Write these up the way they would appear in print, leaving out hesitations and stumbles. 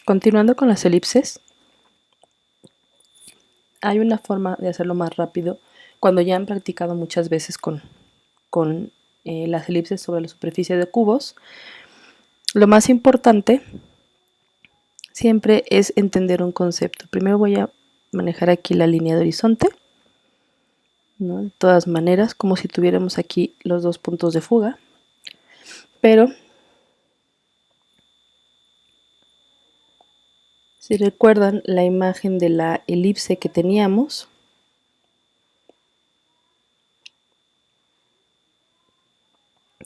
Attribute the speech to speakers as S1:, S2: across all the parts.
S1: Continuando con las elipses, hay una forma de hacerlo más rápido cuando ya han practicado muchas veces con las elipses sobre la superficie de cubos. Lo más importante siempre es entender un concepto. Primero voy a manejar aquí la línea de horizonte, ¿no? De todas maneras, como si tuviéramos aquí los dos puntos de fuga, pero si recuerdan la imagen de la elipse que teníamos,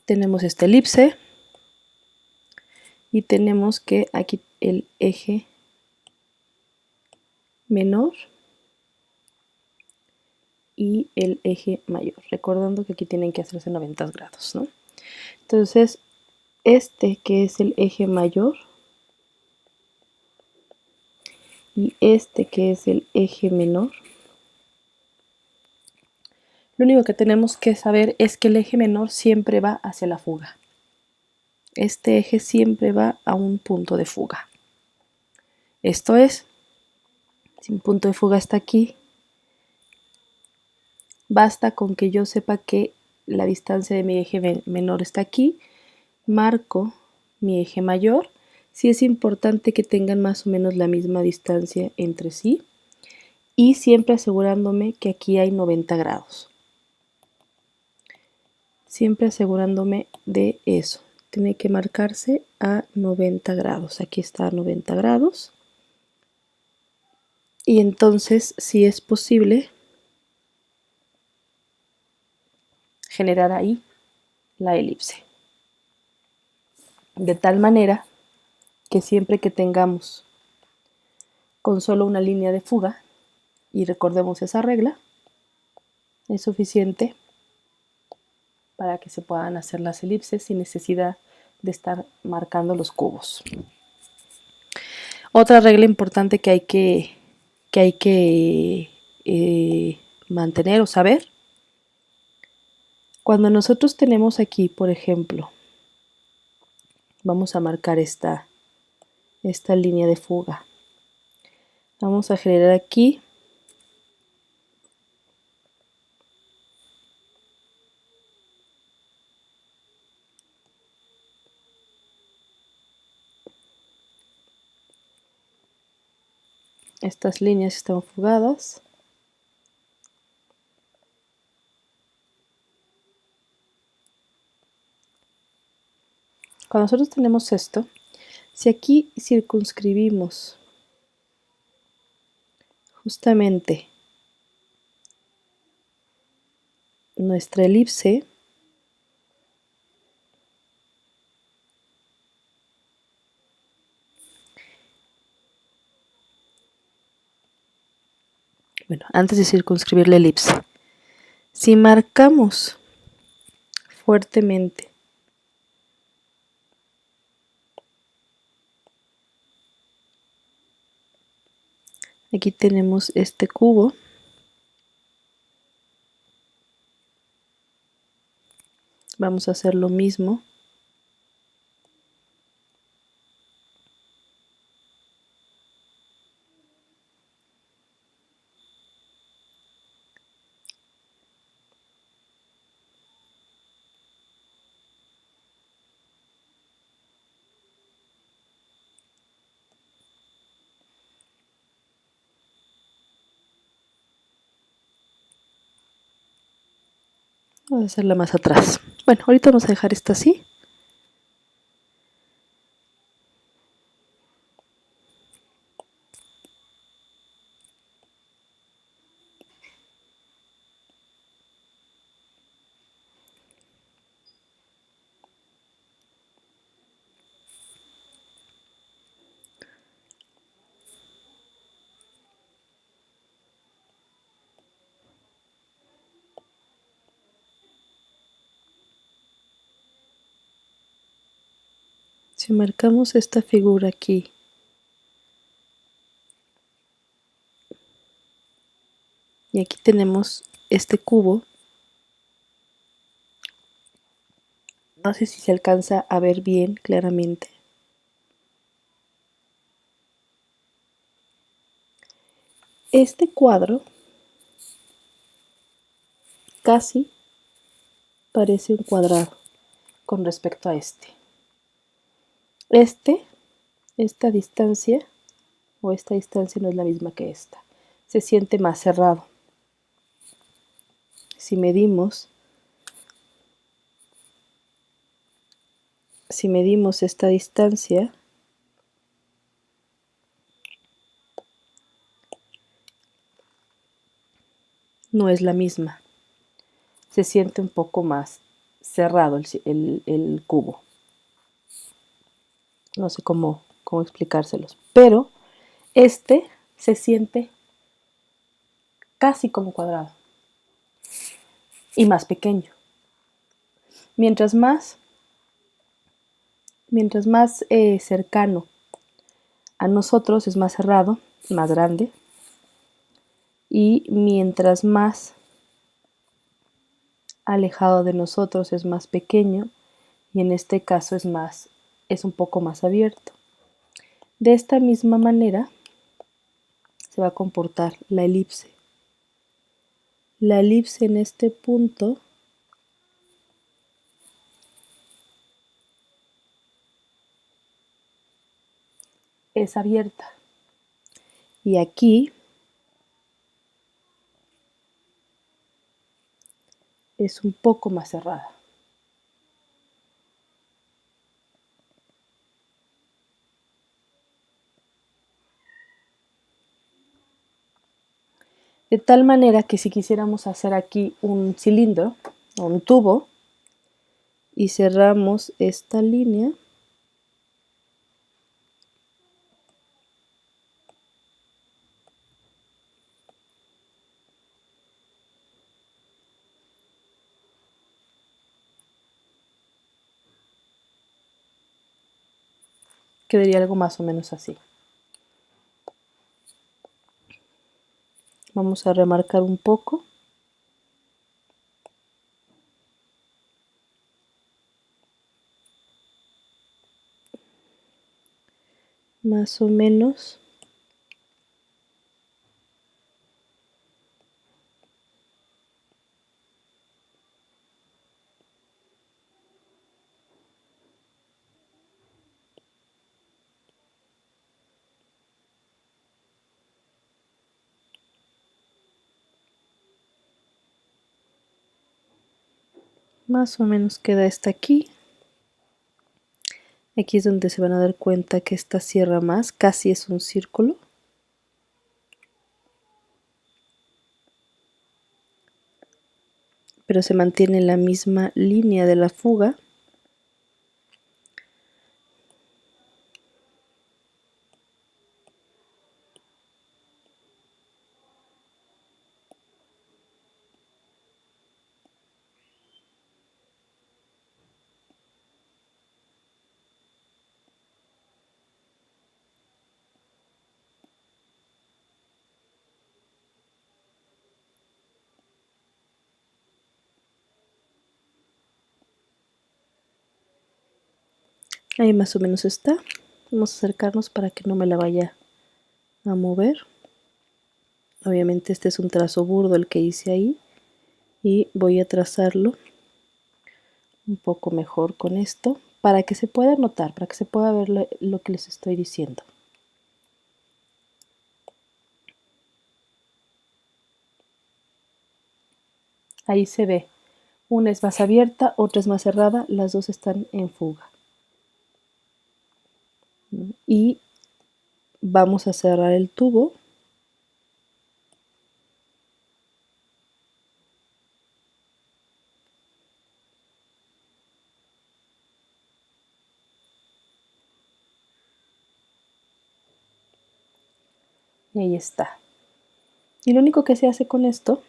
S1: tenemos esta elipse y tenemos que aquí el eje menor y el eje mayor, recordando que aquí tienen que hacerse 90 grados, ¿no? Entonces, este que es el eje mayor y este que es el eje menor, lo único que tenemos que saber es que el eje menor siempre va hacia la fuga. Este eje siempre va a un punto de fuga. Esto es, si un punto de fuga está aquí, basta con que yo sepa que la distancia de mi eje menor está aquí, marco mi eje mayor. Sí es importante que tengan más o menos la misma distancia entre sí y siempre asegurándome que aquí hay 90 grados. Siempre asegurándome de eso. Tiene que marcarse a 90 grados. Aquí está a 90 grados. Y entonces, si es posible, generar ahí la elipse. De tal manera que siempre que tengamos con solo una línea de fuga, y recordemos esa regla, es suficiente para que se puedan hacer las elipses sin necesidad de estar marcando los cubos. Otra regla importante que hay que mantener o saber, cuando nosotros tenemos aquí, por ejemplo, vamos a marcar esta línea de fuga. Vamos a generar aquí estas líneas están fugadas. Cuando nosotros tenemos esto, si aquí circunscribimos justamente nuestra elipse, bueno, antes de circunscribir la elipse, si marcamos fuertemente aquí tenemos este cubo, vamos a hacer lo mismo vamos a hacerla más atrás. Bueno, ahorita vamos a dejar esta así. Si marcamos esta figura aquí, y aquí tenemos este cubo, no sé si se alcanza a ver bien claramente. Este cuadro casi parece un cuadrado con respecto a este. Esta distancia o esta distancia no es la misma que esta. Se siente más cerrado. Si medimos esta distancia, no es la misma. Se siente un poco más cerrado el cubo. No sé cómo explicárselos. Pero este se siente casi como cuadrado y más pequeño. Mientras más cercano a nosotros es más cerrado, más grande, y mientras más alejado de nosotros es más pequeño, y en este caso es un poco más abierto. De esta misma manera se va a comportar la elipse. La elipse en este punto es abierta y aquí es un poco más cerrada. De tal manera que si quisiéramos hacer aquí un cilindro o un tubo y cerramos esta línea, quedaría algo más o menos así. Vamos a remarcar un poco. Más o menos. Más o menos queda esta aquí. Aquí es donde se van a dar cuenta que esta cierra más, casi es un círculo. Pero se mantiene la misma línea de la fuga. Ahí más o menos está. Vamos a acercarnos para que no me la vaya a mover. Obviamente este es un trazo burdo el que hice ahí y voy a trazarlo un poco mejor con esto para que se pueda notar, para que se pueda ver lo que les estoy diciendo. Ahí se ve, una es más abierta, otra es más cerrada, las dos están en fuga. Y vamos a cerrar el tubo. Y ahí está. Y lo único que se hace con esto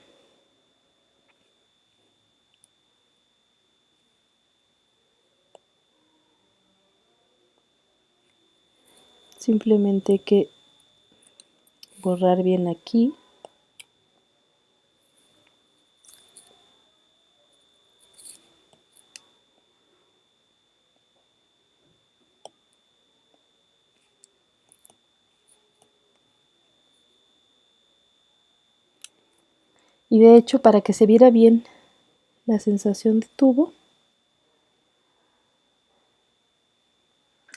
S1: simplemente hay que borrar bien aquí. Y de hecho, para que se viera bien la sensación de tubo,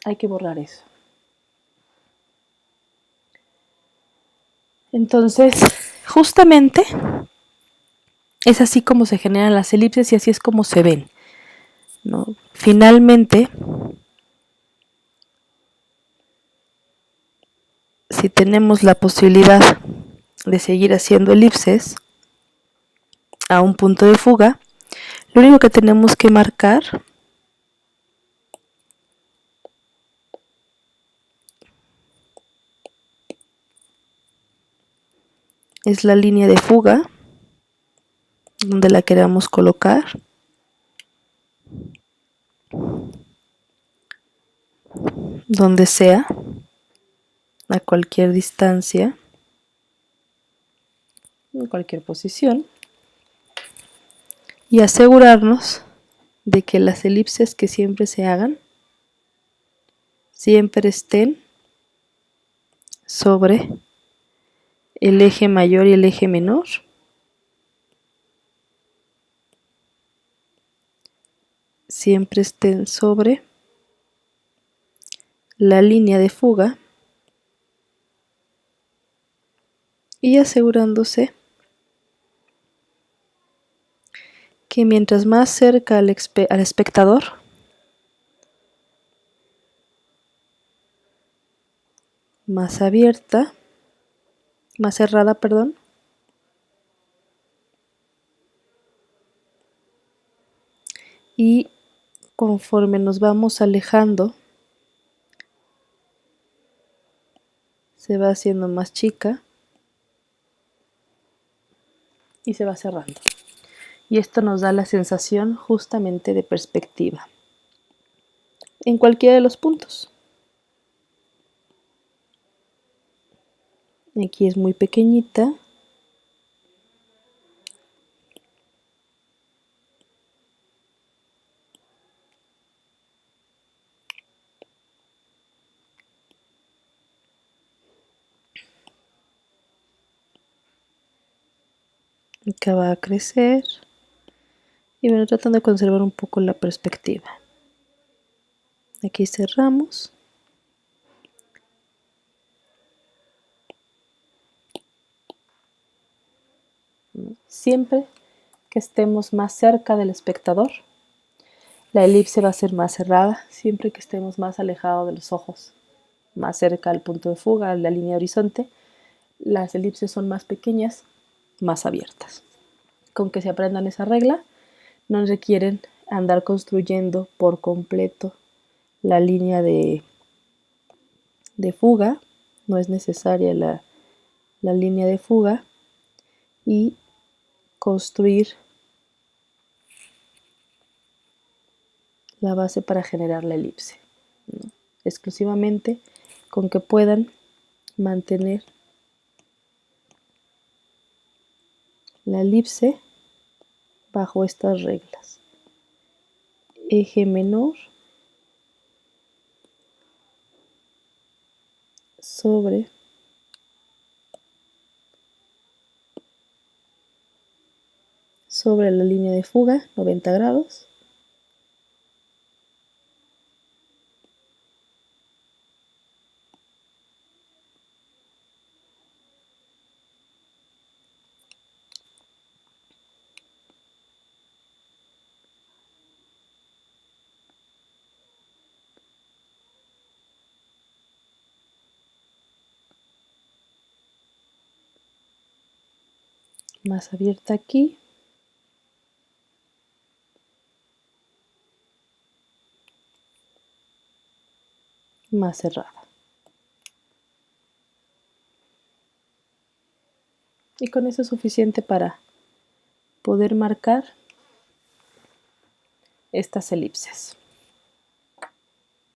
S1: hay que borrar eso. Entonces, justamente es así como se generan las elipses y así es como se ven, ¿no? Finalmente, si tenemos la posibilidad de seguir haciendo elipses a un punto de fuga, lo único que tenemos que marcar es la línea de fuga donde la queramos colocar, donde sea, a cualquier distancia, en cualquier posición, y asegurarnos de que las elipses que siempre se hagan siempre estén sobre el eje mayor y el eje menor, siempre estén sobre la línea de fuga y asegurándose que mientras más cerca al espectador, más abierta, más cerrada, perdón, y conforme nos vamos alejando, se va haciendo más chica y se va cerrando. Y esto nos da la sensación justamente de perspectiva en cualquiera de los puntos. Aquí es muy pequeñita. Acá va a crecer. Y bueno, tratando de conservar un poco la perspectiva. Aquí cerramos. Siempre que estemos más cerca del espectador, la elipse va a ser más cerrada. Siempre que estemos más alejados de los ojos, más cerca al punto de fuga, a la línea de horizonte, las elipses son más pequeñas, más abiertas. Con que se aprendan esa regla, no requieren andar construyendo por completo la línea de fuga, no es necesaria la línea de fuga, y construir la base para generar la elipse, ¿no? Exclusivamente con que puedan mantener la elipse bajo estas reglas. Eje menor sobre la línea de fuga, 90 grados. Más abierta aquí. Más cerrada. Y con eso es suficiente para poder marcar estas elipses.